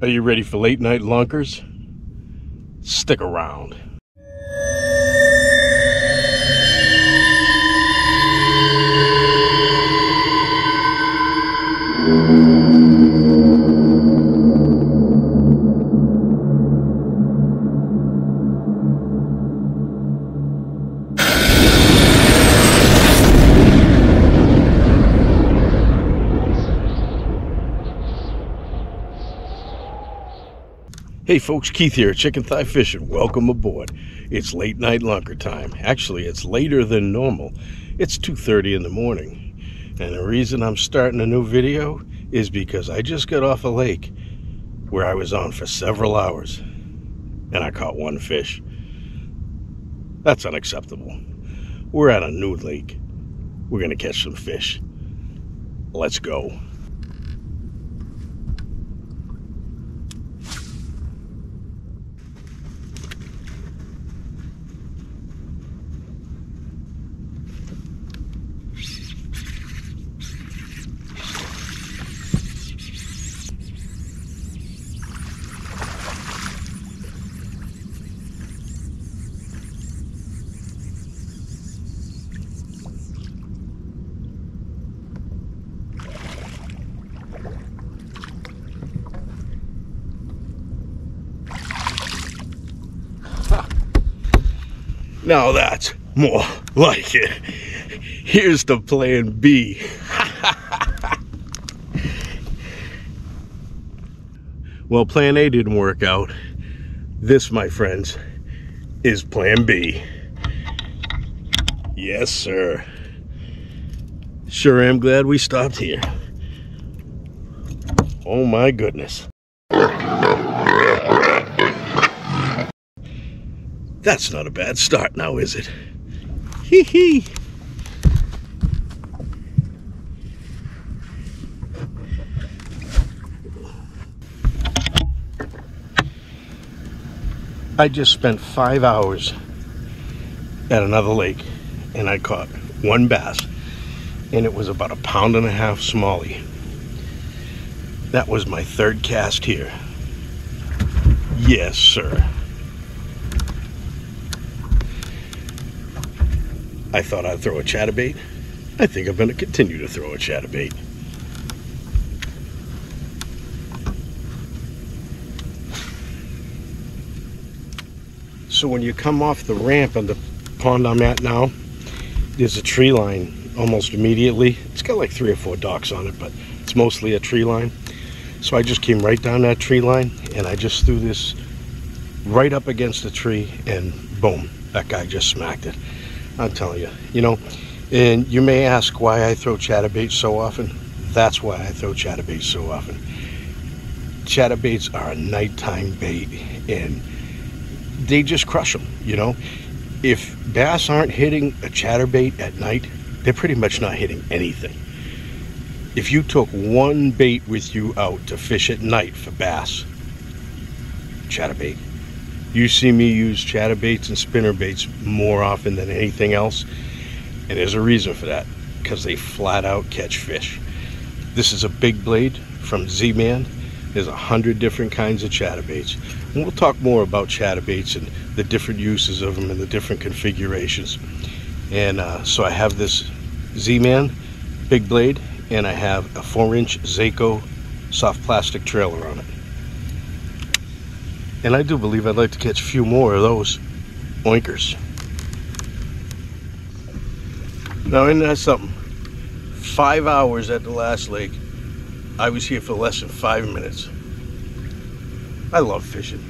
Are you ready for late night lunkers? Stick around. Hey folks, Keith here, Chicken Thigh Fishing. Welcome aboard. It's late night lunker time. Actually, it's later than normal. It's 2:30 in the morning. And the reason I'm starting a new video is because I just got off a lake where I was on for several hours and I caught one fish. That's unacceptable. We're at a new lake. We're gonna catch some fish. Let's go. Now that's more like it. Here's the plan B. Well, plan A didn't work out. This, my friends, is plan B. Yes, sir. Sure am glad we stopped here. Oh my goodness. That's not a bad start now, is it? Hee hee. I just spent 5 hours at another lake and I caught one bass, and it was about 1.5 pound smallie. That was my third cast here. Yes, sir. I thought I'd throw a chatterbait. I think I'm going to continue to throw a chatterbait. So when you come off the ramp on the pond I'm at now, there's a tree line almost immediately. It's got like 3 or 4 docks on it, but it's mostly a tree line. So I just came right down that tree line and I just threw this right up against the tree, and boom, that guy just smacked it. I'm telling you, you know, and you may ask why I throw chatterbaits so often. That's why I throw chatterbaits so often. Chatterbaits are a nighttime bait and they just crush them, you know. If bass aren't hitting a chatterbait at night, they're pretty much not hitting anything. If you took one bait with you out to fish at night for bass, chatterbait. You see me use chatterbaits and spinnerbaits more often than anything else, and there's a reason for that, because they flat out catch fish. This is a big blade from Z-Man. There's 100 different kinds of chatterbaits, and we'll talk more about chatterbaits and the different uses of them and the different configurations. And so I have this Z-Man big blade, and I have a 4-inch Zaco soft plastic trailer on it. And I do believe I'd like to catch a few more of those oinkers. Now, isn't that something? 5 hours at the last lake. I was here for less than 5 minutes. I love fishing.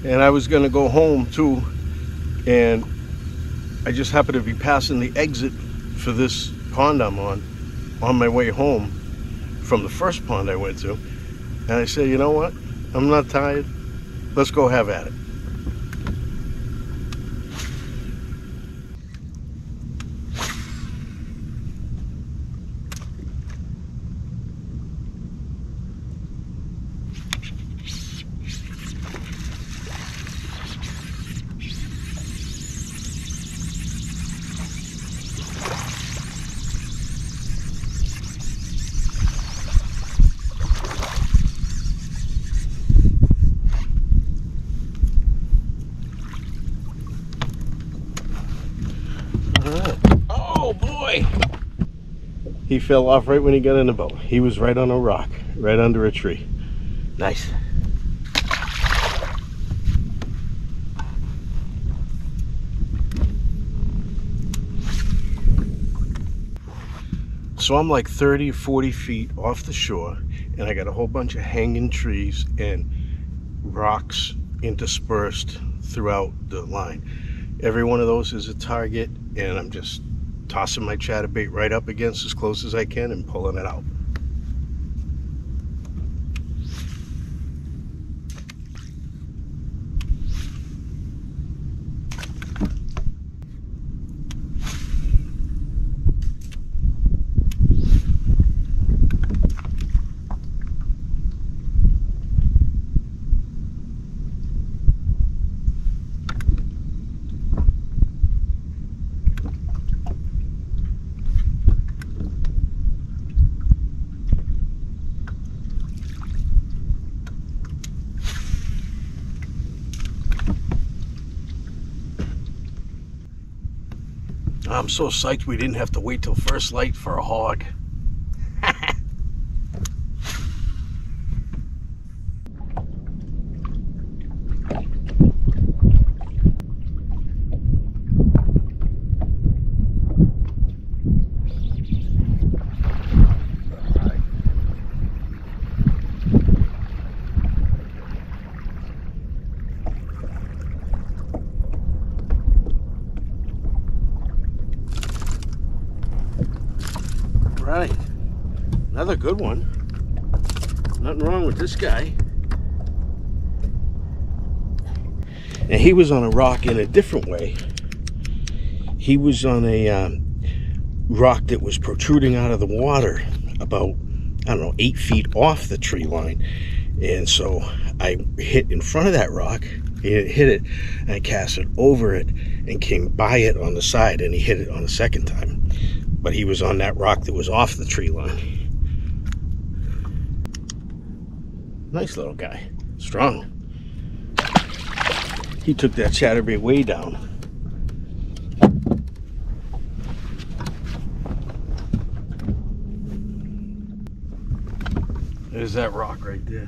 And I was gonna go home too, and I just happened to be passing the exit for this pond I'm on my way home from the first pond I went to, and I said, you know what, I'm not tired, let's go have at it. He fell off right when he got in the boat. He was right on a rock, right under a tree. Nice. So I'm like 30 or 40 feet off the shore, and I got a whole bunch of hanging trees and rocks interspersed throughout the line. Every one of those is a target, and I'm just tossing my chatterbait right up against as close as I can and pulling it out. I'm so psyched we didn't have to wait till first light for a hog. Right, another good one. Nothing wrong with this guy. And he was on a rock in a different way. He was on a rock that was protruding out of the water about, I don't know, 8 feet off the tree line. And so I hit in front of that rock, hit it, and I cast it over it and came by it on the side, and he hit it on the second time. But he was on that rock that was off the tree line. Nice little guy, strong. He took that chatterbait way down. There's that rock right there.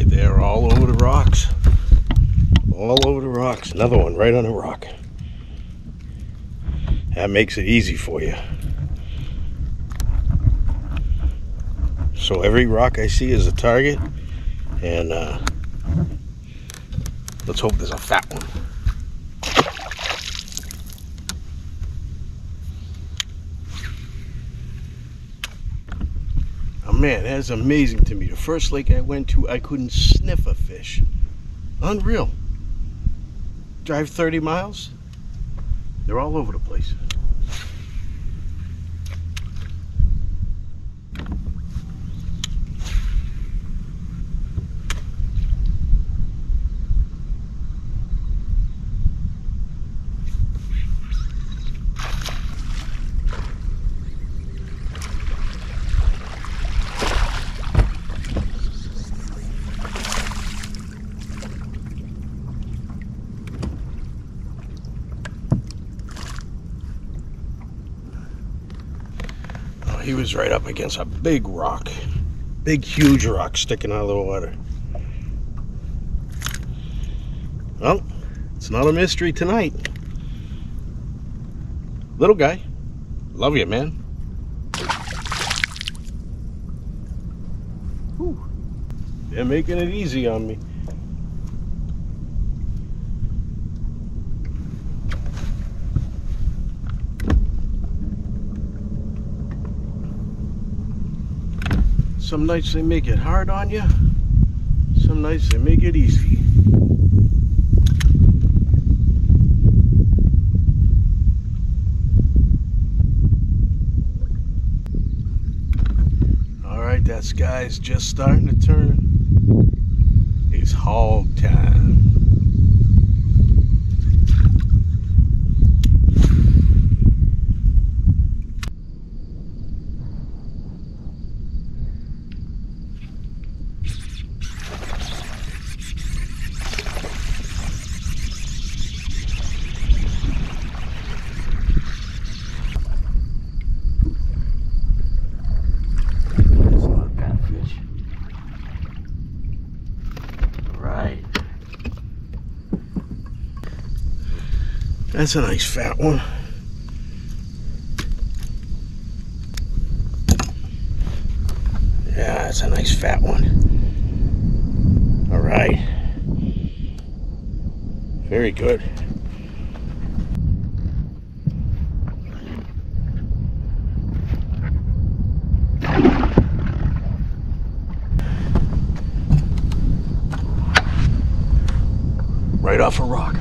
They're all over the rocks. All over the rocks. Another one right on a rock. That makes it easy for you. So every rock I see is a target, and let's hope there's a fat one. Man, that is amazing to me. The first lake I went to, I couldn't sniff a fish. Unreal. Drive 30 miles, they're all over the place. He was right up against a big rock. Big, huge rock sticking out of the water. Well, it's not a mystery tonight. Little guy, love you, man. Whew. They're making it easy on me. Some nights they make it hard on you, some nights they make it easy. that sky's just starting to turn. It's hog time. That's a nice fat one. Yeah, that's a nice fat one. All right. Very good. Right off a rock.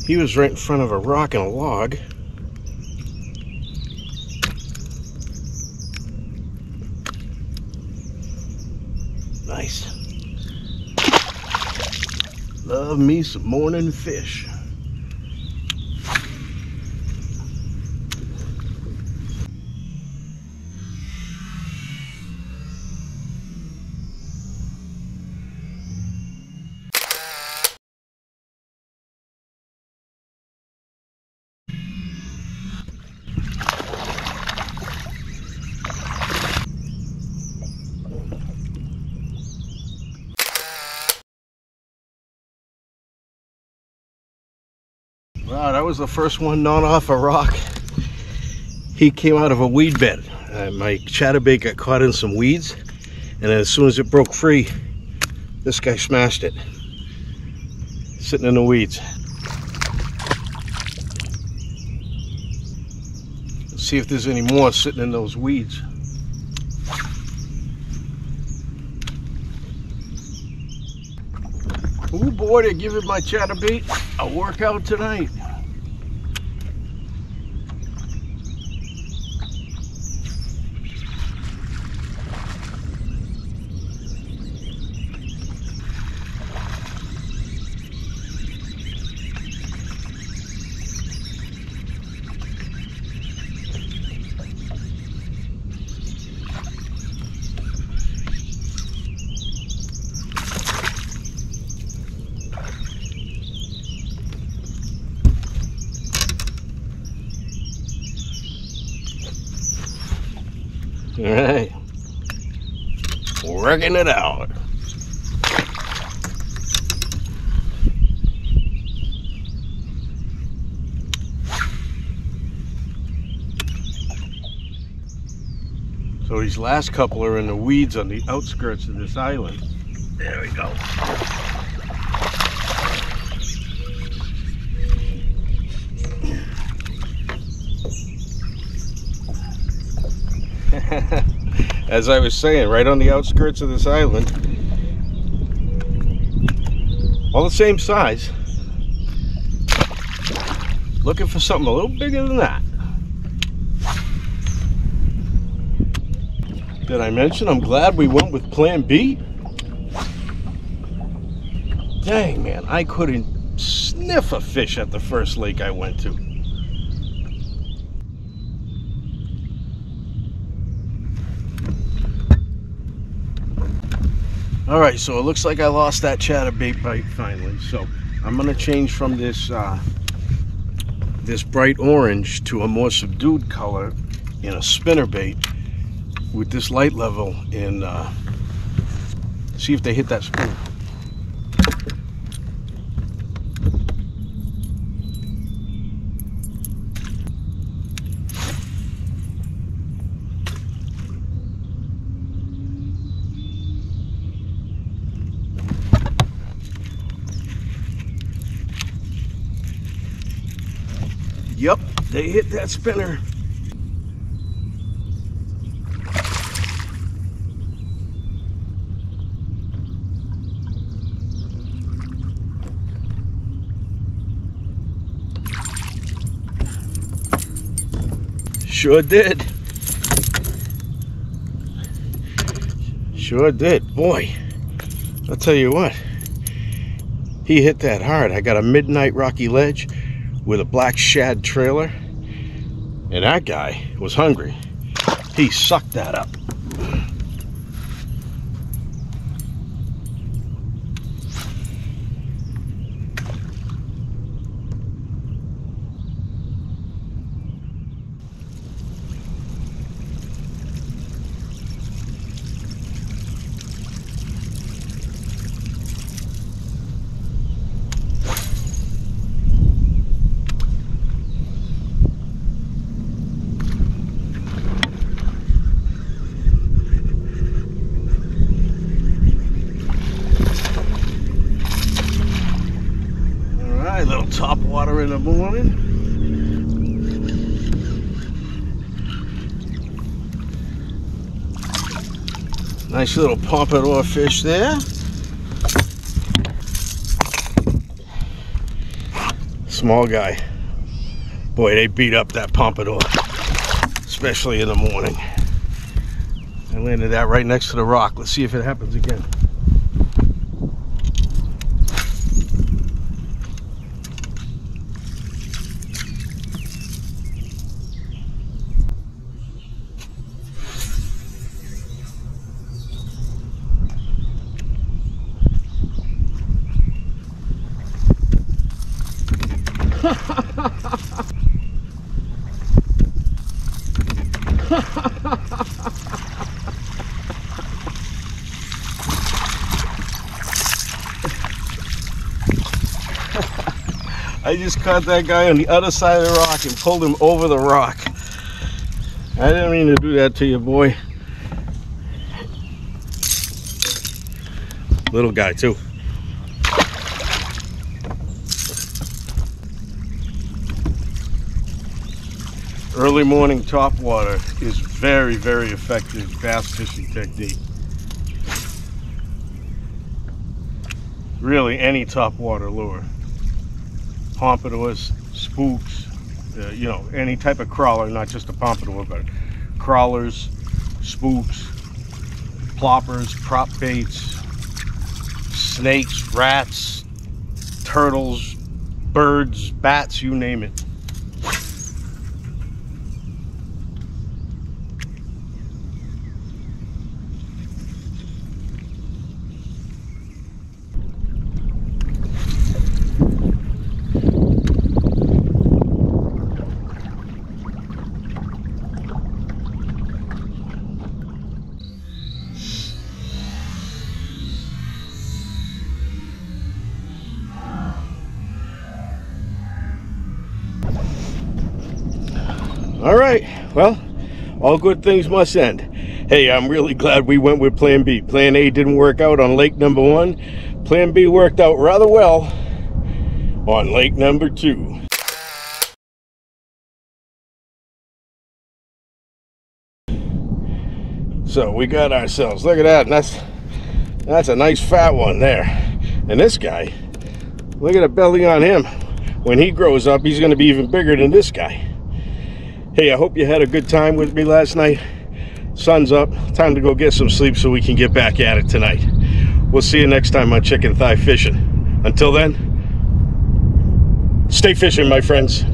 He was right in front of a rock and a log. Nice. Love me some morning fish. Wow, that was the first one not off a rock. He came out of a weed bed. My chatterbait got caught in some weeds, and as soon as it broke free, this guy smashed it. Sitting in the weeds. Let's see if there's any more sitting in those weeds. Oh boy, they're giving my chatterbait a workout tonight. All right, working it out. So these last couple are in the weeds on the outskirts of this island. There we go. As I was saying, right on the outskirts of this island, all the same size. Looking for something a little bigger than that. Did I mention I'm glad we went with plan B? Dang, man, I couldn't sniff a fish at the first lake I went to. All right, so it looks like I lost that chatterbait bite finally. So I'm gonna change from this this bright orange to a more subdued color in a spinnerbait with this light level, and see if they hit that spinner. Yep, they hit that spinner. Sure did. Sure did. Boy, I'll tell you what. He hit that hard. I got a midnight rocky ledge with a black shad trailer, and that guy was hungry. He sucked that up. Little top water in the morning. Nice little pompadour fish there. Small guy. Boy, they beat up that pompadour, especially in the morning. I landed that right next to the rock. Let's see if it happens again. I just caught that guy on the other side of the rock and pulled him over the rock. I didn't mean to do that to you, boy. Little guy too. Early morning top water is very, very effective bass fishing technique. Really, any top water lure. Pompadours, spooks, you know, any type of crawler, not just a pompadour, but crawlers, spooks, ploppers, prop baits, snakes, rats, turtles, birds, bats, you name it. All right, well, all good things must end. Hey, I'm really glad we went with plan B. Plan A didn't work out on lake number 1. Plan B worked out rather well on lake number 2. So we got ourselves, look at that, and that's a nice fat one there. And this guy, look at the belly on him. When he grows up, he's going to be even bigger than this guy. Hey, I hope you had a good time with me last night. Sun's up. Time to go get some sleep so we can get back at it tonight. We'll see you next time on Chicken Thigh Fishing. Until then, stay fishing, my friends.